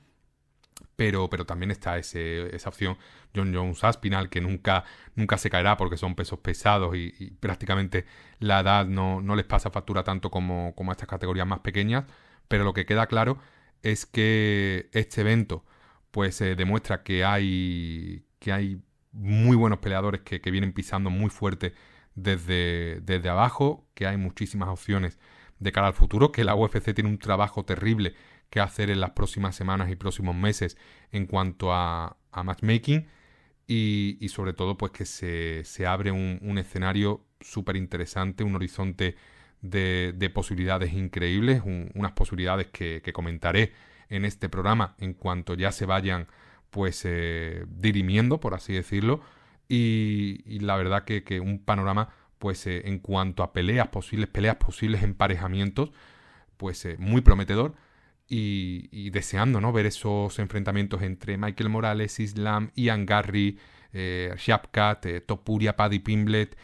Pero también está esa opción Jon Jones Aspinall, que nunca se caerá porque son pesos pesados y prácticamente la edad no les pasa factura tanto como a estas categorías más pequeñas. Pero lo que queda claro es que este evento pues demuestra que hay muy buenos peleadores que vienen pisando muy fuerte desde abajo, que hay muchísimas opciones de cara al futuro, que la UFC tiene un trabajo terrible que hacer en las próximas semanas y próximos meses en cuanto a matchmaking, y sobre todo pues que se abre un escenario súper interesante, un horizonte de posibilidades increíbles, unas posibilidades que comentaré en este programa en cuanto ya se vayan pues dirimiendo, por así decirlo, y la verdad que un panorama pues en cuanto a peleas posibles, emparejamientos, pues muy prometedor. Y deseando, ¿no?, ver esos enfrentamientos entre Michael Morales, Islam, Ian Garry, Shavkat, Topuria, Paddy Pimblett,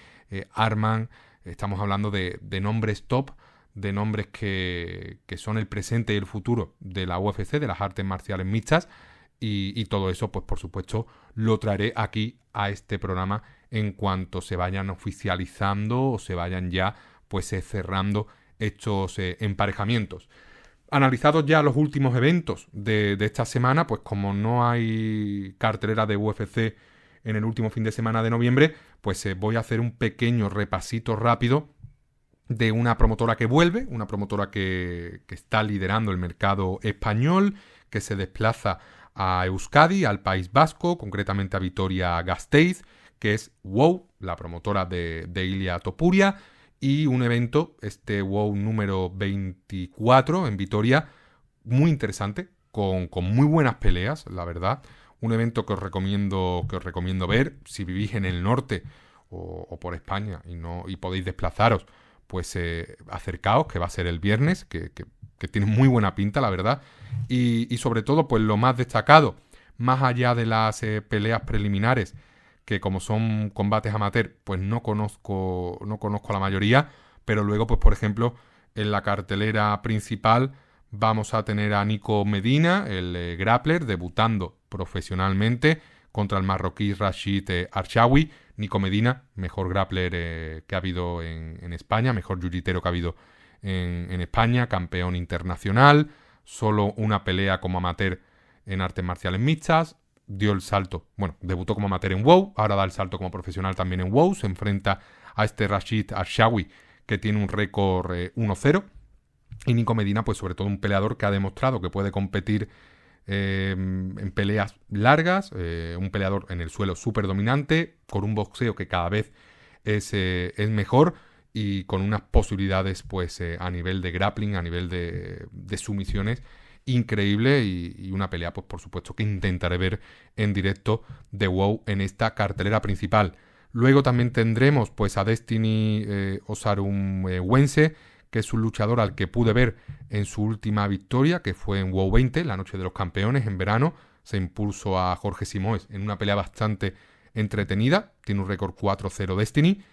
Arman. Estamos hablando de nombres top, de nombres que son el presente y el futuro de la UFC, de las artes marciales mixtas, y todo eso, pues por supuesto, lo traeré aquí a este programa en cuanto se vayan oficializando o se vayan ya pues cerrando estos emparejamientos. Analizados ya los últimos eventos de esta semana, pues como no hay cartelera de UFC en el último fin de semana de noviembre, pues voy a hacer un pequeño repasito rápido de una promotora que vuelve, una promotora que está liderando el mercado español, que se desplaza a Euskadi, al País Vasco, concretamente a Vitoria-Gasteiz, que es WOW, la promotora de Ilia Topuria, y un evento, este WOW número 24 en Vitoria, muy interesante, con muy buenas peleas, la verdad. Un evento que os recomiendo ver si vivís en el norte o por España y podéis desplazaros, pues acercaos, que va a ser el viernes, que tiene muy buena pinta, la verdad. Y sobre todo, pues lo más destacado, más allá de las peleas preliminares, que como son combates amateur, pues no conozco a la mayoría, pero luego, pues por ejemplo, en la cartelera principal vamos a tener a Nico Medina, el grappler, debutando profesionalmente contra el marroquí Rashid Arshawi. Nico Medina, mejor grappler que ha habido en España, mejor jiu-jitero que ha habido en España, campeón internacional, solo una pelea como amateur en artes marciales mixtas, dio el salto, bueno, debutó como amateur en WOW, ahora da el salto como profesional también en WOW, se enfrenta a este Rashid Arshawi que tiene un récord 1-0, y Nico Medina, pues sobre todo un peleador que ha demostrado que puede competir en peleas largas, un peleador en el suelo súper dominante, con un boxeo que cada vez es mejor y con unas posibilidades pues a nivel de grappling, a nivel de sumisiones increíble, y una pelea pues por supuesto que intentaré ver en directo de WOW en esta cartelera principal. Luego también tendremos pues a Destiny Osarum Wense, que es un luchador al que pude ver en su última victoria, que fue en WOW 20, la noche de los campeones, en verano. Se impuso a Jorge Simoes en una pelea bastante entretenida. Tiene un récord 4-0 Destiny.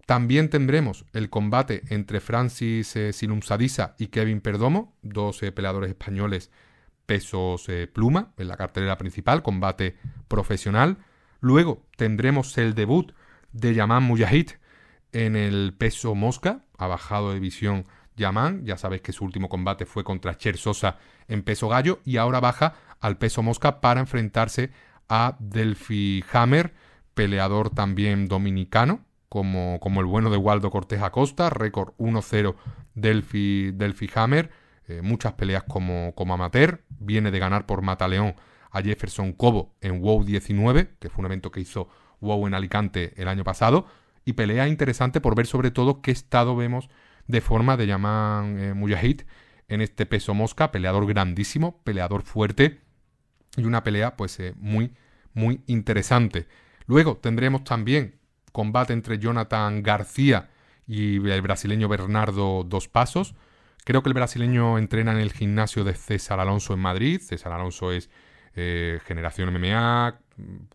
También tendremos el combate entre Francis Silumsadisa y Kevin Perdomo, dos peleadores españoles pesos pluma en la cartelera principal, combate profesional. Luego tendremos el debut de Yaman Mujahid en el peso mosca, ha bajado de división Yaman, ya sabéis que su último combate fue contra Cher Sosa en peso gallo, y ahora baja al peso mosca para enfrentarse a Delphi Hammer, peleador también dominicano, como el bueno de Waldo Cortés Acosta, récord 1-0 Delphi Hammer, muchas peleas como amateur, viene de ganar por Mataleón a Jefferson Cobo en WOW 19, que fue un evento que hizo WOW en Alicante el año pasado, y pelea interesante por ver sobre todo qué estado vemos de forma de Yaman Mujahid en este peso mosca, peleador grandísimo, peleador fuerte, y una pelea pues muy, muy interesante. Luego tendremos también combate entre Jonathan García y el brasileño Bernardo Dos Passos. Creo que el brasileño entrena en el gimnasio de César Alonso en Madrid. César Alonso es Generación MMA,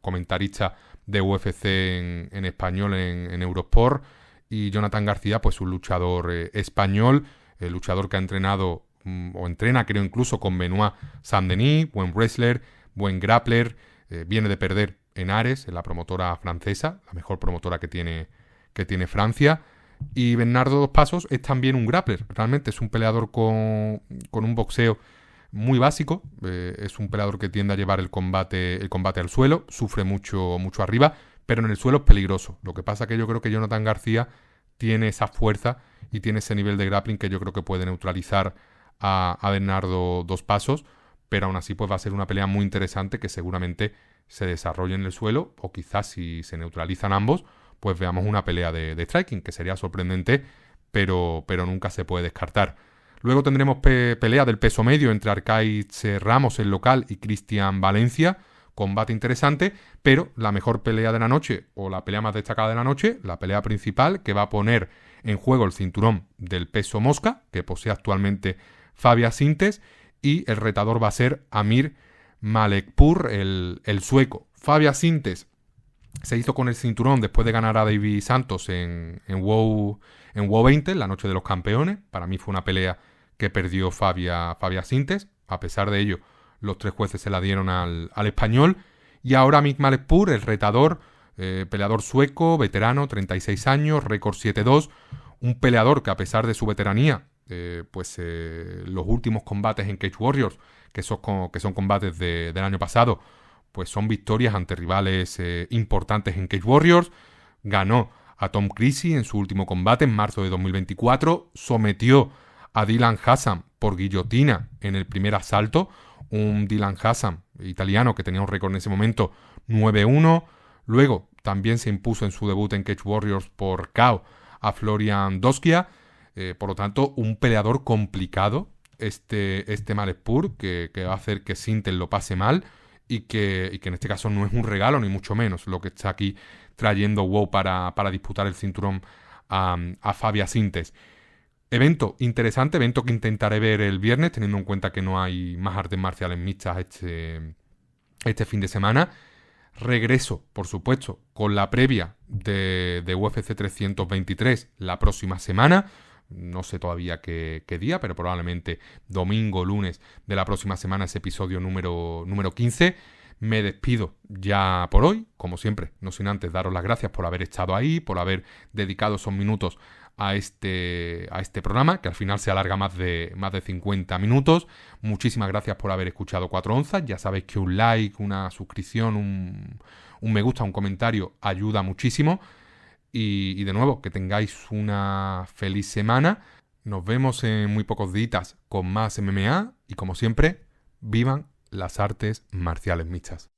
comentarista de UFC en español en Eurosport, y Jonathan García, pues un luchador español, luchador que ha entrenado o entrena, creo, incluso con Benoit Saint-Denis, buen wrestler, buen grappler, viene de perder en Ares, en la promotora francesa, la mejor promotora que tiene Francia. Y Bernardo Dos Passos es también un grappler, realmente es un peleador con un boxeo muy básico, es un peleador que tiende a llevar el combate al suelo, sufre mucho arriba, pero en el suelo es peligroso. Lo que pasa es que yo creo que Jonathan García tiene esa fuerza y tiene ese nivel de grappling que yo creo que puede neutralizar a Bernardo Dos Passos, pero aún así pues va a ser una pelea muy interesante que seguramente se desarrolle en el suelo, o quizás si se neutralizan ambos, pues veamos una pelea de striking, que sería sorprendente, pero nunca se puede descartar. Luego tendremos pelea del peso medio entre Arcaiz Ramos, el local, y Cristian Valencia, combate interesante, pero la mejor pelea de la noche, o la pelea más destacada de la noche, la pelea principal, que va a poner en juego el cinturón del peso mosca, que posee actualmente Fabia Sintes, y el retador va a ser Amir Malekpur, el sueco. Fabia Sintes se hizo con el cinturón después de ganar a David Santos en WOW 20, la noche de los campeones. Para mí fue una pelea que perdió Fabia Sintes. A pesar de ello, los tres jueces se la dieron al español. Y ahora Amir Malekpur, el retador, peleador sueco, veterano, 36 años, récord 7-2. Un peleador que, a pesar de su veteranía, los últimos combates en Cage Warriors, que son combates del año pasado, pues son victorias ante rivales importantes en Cage Warriors. Ganó a Tom Creasy en su último combate en marzo de 2024, sometió a Dylan Hassan por guillotina en el primer asalto, un Dylan Hassan italiano que tenía un récord en ese momento 9-1. Luego también se impuso en su debut en Cage Warriors por KO a Florian Doskia. Por lo tanto, un peleador complicado este Malekpour, que va a hacer que Sintel lo pase mal y que en este caso no es un regalo ni mucho menos lo que está aquí trayendo WoW para disputar el cinturón a Fabia Sintes. Evento interesante, evento que intentaré ver el viernes, teniendo en cuenta que no hay más artes marciales mixtas este fin de semana. Regreso, por supuesto, con la previa de UFC 323 la próxima semana. No sé todavía qué día, pero probablemente domingo, lunes de la próxima semana, ese episodio número 15. Me despido ya por hoy, como siempre, no sin antes daros las gracias por haber estado ahí, por haber dedicado esos minutos a este programa, que al final se alarga más de 50 minutos. Muchísimas gracias por haber escuchado 4 onzas. Ya sabéis que un like, una suscripción, un me gusta, un comentario ayuda muchísimo. Y de nuevo, que tengáis una feliz semana. Nos vemos en muy pocos días con más MMA y como siempre, vivan las artes marciales mixtas.